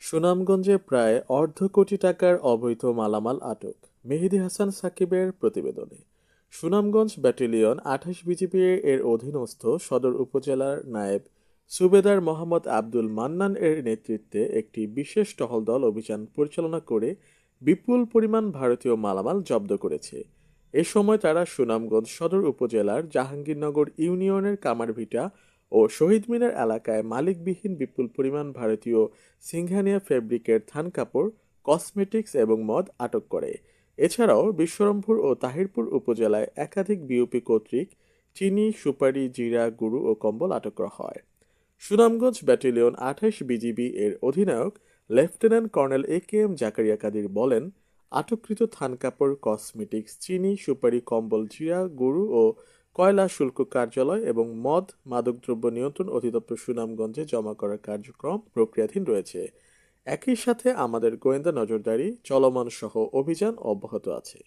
সুনামগঞ্জে প্রায় অর্ধ কোটি টাকার অবৈধ মালামাল আটক। মেহেদী হাসান সাকিবের প্রতিবেদনে। সুনামগঞ্জ ব্যাটালিয়ন ২৮ বিজিবি এর অধীনস্থ সদর উপজেলার নায়েব সুবেদার মোহাম্মদ আব্দুল মান্নান এর নেতৃত্বে একটি বিশেষ টহল দল অভিযান পরিচালনা করে বিপুল পরিমাণ ভারতীয় মালামাল জব্দ করেছে। এ সময় তারা সুনামগঞ্জ সদর উপজেলার জাহাঙ্গীরনগর ইউনিয়নের কামারভিটা ও শহীদ মিনার এলাকায় মালিকবিহীন বিপুল পরিমাণ ভারতীয় সিংঘানিয়া ফেব্রিকের থান কাপড়, কসমেটিক্স এবং মদ আটক করে। এছাড়াও বিশ্বরমপুর ও তাহিরপুর উপজেলায় একাধিক বিওপি কর্তৃক চিনি, সুপারি, জিরা, গুরু ও কম্বল আটক করা হয়। সুনামগঞ্জ ব্যাটালিয়ন ২৮ বিজিবি এর অধিনায়ক lieutenant colonel A K M. Zakaria Kadir বলেন, আটককৃত থান কাপড়, কসমেটিক্স, চিনি, সুপারি, কম্বল, জিরা, গুরু ও কয়লা শুল্ক কার্যালয় এবং মদ মাদকদ্রব্য নিয়ন্ত্রণ অধিদপ্তর সুনামগঞ্জে জমা করার কার্যক্রম প্রক্রিয়াধীন রয়েছে। একই সাথে আমাদের গোয়েন্দা নজরদারি চলমান সহ অভিযান অব্যাহত আছে।